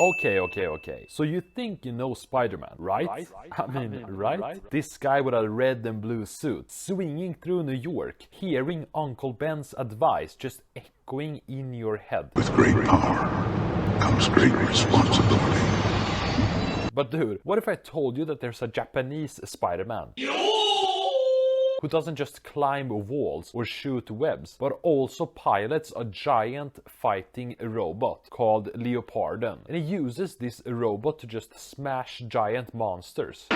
Okay. So you think you know Spider-Man, right? I mean, right? This guy with a red and blue suit, swinging through New York, hearing Uncle Ben's advice just echoing in your head. With great power comes great responsibility. But dude, what if I told you that there's a Japanese Spider-Man? Who doesn't just climb walls or shoot webs, but also pilots a giant fighting robot called Leopardon. And he uses this robot to just smash giant monsters.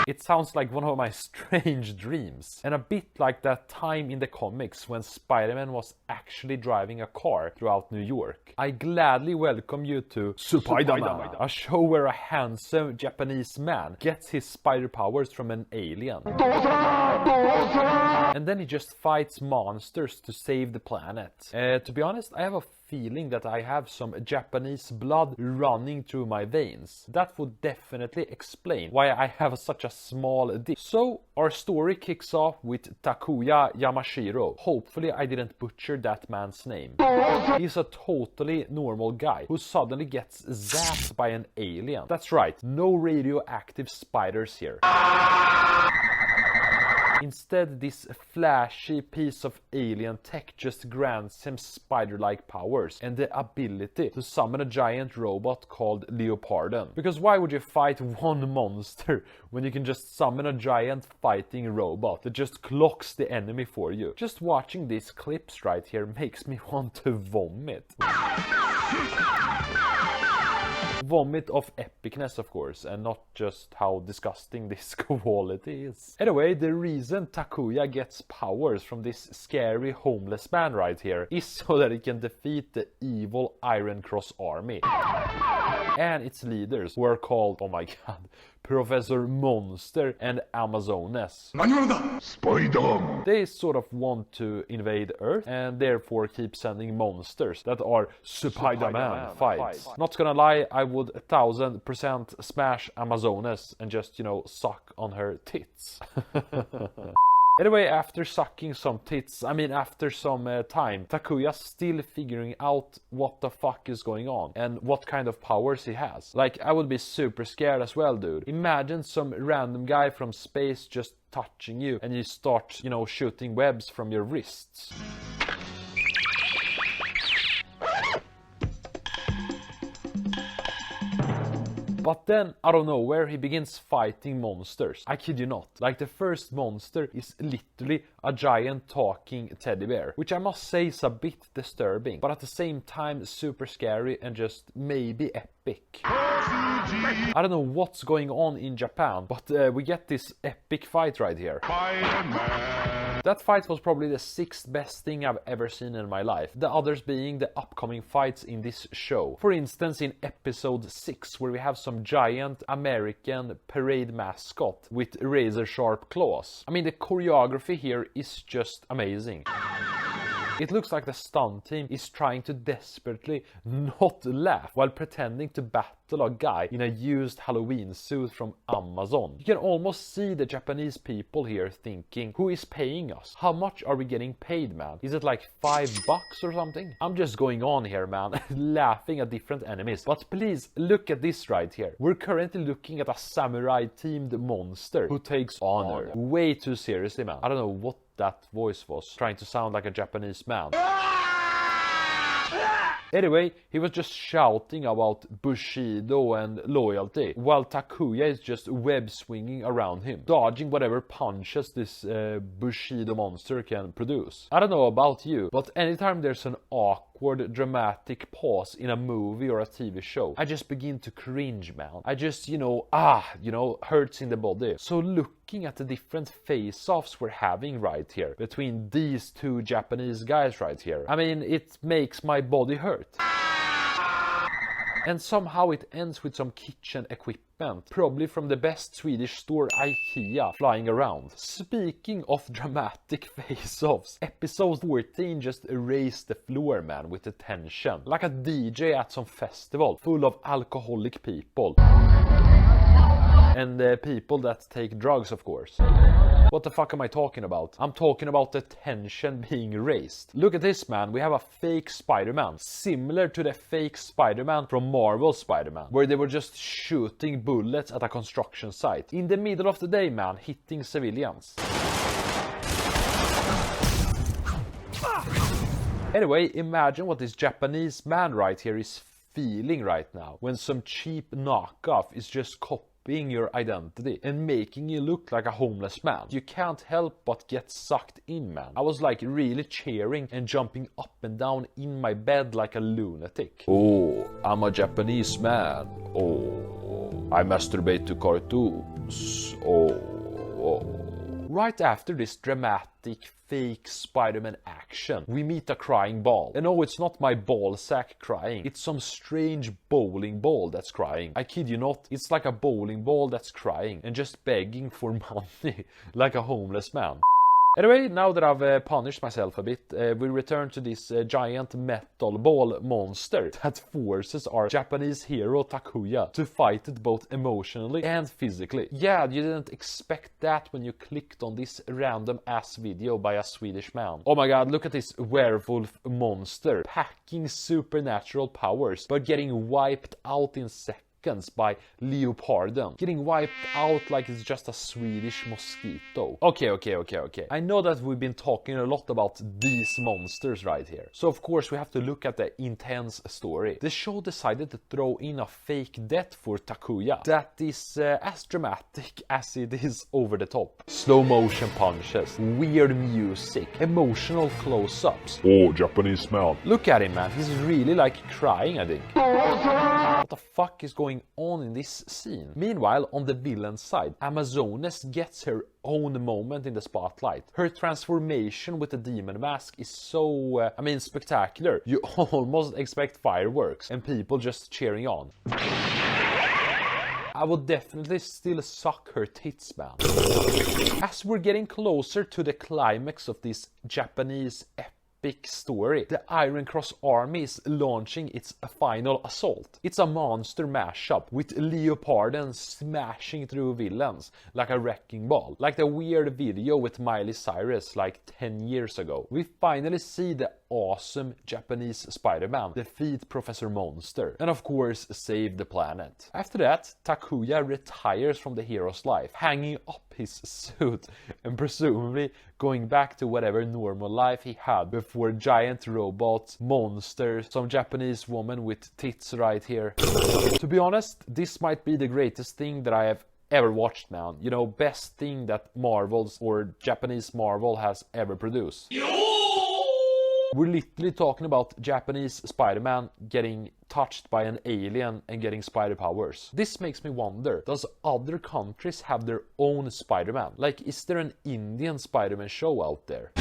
It sounds like one of my strange dreams. And a bit like that time in the comics when Spider-Man was actually driving a car throughout New York. I gladly welcome you to Supaidāman, a show where a handsome Japanese man gets his spider powers from an alien. And then he just fights monsters to save the planet. To be honest, I have a feeling that I have some Japanese blood running through my veins. That would definitely explain why I have such a small dick. So our story kicks off with Takuya Yamashiro. Hopefully I didn't butcher that man's name. He's a totally normal guy who suddenly gets zapped by an alien. That's right, no radioactive spiders here. Instead, this flashy piece of alien tech just grants him spider-like powers and the ability to summon a giant robot called Leopardon. Because why would you fight one monster when you can just summon a giant fighting robot that just clocks the enemy for you? Just watching these clips right here makes me want to vomit. Vomit of epicness, of course, and not just how disgusting this quality is. Anyway, the reason Takuya gets powers from this scary homeless man right here is so that he can defeat the evil Iron Cross army. And its leaders, who are called, oh my god, Professor Monster and Amazones. Spider-Man. They sort of want to invade Earth and therefore keep sending monsters that are Supaidāman fights. Not gonna lie, I would 1000% smash Amazones and just, suck on her tits. Anyway, after sucking some tits, after some time, Takuya's still figuring out what the fuck is going on and what kind of powers he has. Like, I would be super scared as well, dude. Imagine some random guy from space just touching you and you start, shooting webs from your wrists. But then, out of nowhere, he begins fighting monsters. I kid you not. Like, the first monster is literally a giant talking teddy bear, which I must say is a bit disturbing, but at the same time super scary and just maybe epic. I don't know what's going on in Japan, but we get this epic fight right here. Spider-Man. That fight was probably the 6th best thing I've ever seen in my life, the others being the upcoming fights in this show. For instance, in episode 6, where we have some giant American parade mascot with razor sharp claws. The choreography here is just amazing. It looks like the stunt team is trying to desperately not laugh while pretending to battle a guy in a used Halloween suit from Amazon. You can almost see the Japanese people here thinking, who is paying us? How much are we getting paid, man? Is it like $5 or something? I'm just going on here, man, laughing at different enemies. But please, look at this right here. We're currently looking at a samurai-themed monster who takes honor way too seriously, man. I don't know what that voice was, trying to sound like a Japanese man. Anyway, he was just shouting about Bushido and loyalty, while Takuya is just web swinging around him, dodging whatever punches this Bushido monster can produce. I don't know about you, but anytime there's an awkward, dramatic pause in a movie or a TV show, I just begin to cringe, man. I just, hurts in the body. So looking at the different face-offs we're having right here between these two Japanese guys right here, it makes my body hurt. And somehow it ends with some kitchen equipment, probably from the best Swedish store IKEA, flying around. Speaking of dramatic face-offs, episode 14 just erased the floor, man, with the tension. Like a DJ at some festival full of alcoholic people. And people that take drugs, of course. What the fuck am I talking about? I'm talking about the tension being raised. Look at this, man. We have a fake Spider-Man, similar to the fake Spider-Man from Marvel's Spider-Man, where they were just shooting bullets at a construction site in the middle of the day, man, hitting civilians. Anyway, imagine what this Japanese man right here is feeling right now when some cheap knockoff is just copying your identity and making you look like a homeless man. You can't help but get sucked in, man. I was like really cheering and jumping up and down in my bed like a lunatic. Oh, I'm a Japanese man. Oh, I masturbate to cartoons. Oh. Right after this dramatic fake Spider-Man action, we meet a crying ball. And no, it's not my ball sack crying. It's some strange bowling ball that's crying. I kid you not, it's like a bowling ball that's crying and just begging for money like a homeless man. Anyway, now that I've punished myself a bit, we return to this giant metal ball monster that forces our Japanese hero Takuya to fight it both emotionally and physically. Yeah, you didn't expect that when you clicked on this random ass video by a Swedish man. Oh my god, look at this werewolf monster packing supernatural powers but getting wiped out in seconds by Leoparden. Getting wiped out like it's just a Swedish mosquito. Okay. I know that we've been talking a lot about these monsters right here. So of course we have to look at the intense story. The show decided to throw in a fake death for Takuya that is as dramatic as it is over the top. Slow motion punches, weird music, emotional close-ups. Oh, Japanese man. Look at him, man. He's really like crying, I think. What the fuck is going on in this scene? Meanwhile, on the villain's side, Amazones gets her own moment in the spotlight. Her transformation with the demon mask is so, spectacular. You almost expect fireworks and people just cheering on. I would definitely still suck her tits, man. As we're getting closer to the climax of this Japanese epic story, the Iron Cross army is launching its final assault. It's a monster mashup with Leoparden smashing through villains like a wrecking ball, like the weird video with Miley Cyrus like 10 years ago. We finally see the awesome Japanese Spider-Man defeat Professor Monster and of course save the planet. After that, Takuya retires from the hero's life, hanging up his suit and presumably going back to whatever normal life he had before giant robots, monsters, some Japanese woman with tits right here. To be honest, this might be the greatest thing that I have ever watched, man. You know, best thing that Marvel's or Japanese Marvel has ever produced. We're literally talking about Japanese Spider-Man getting touched by an alien and getting spider powers. This makes me wonder, does other countries have their own Spider-Man? Like, is there an Indian Spider-Man show out there?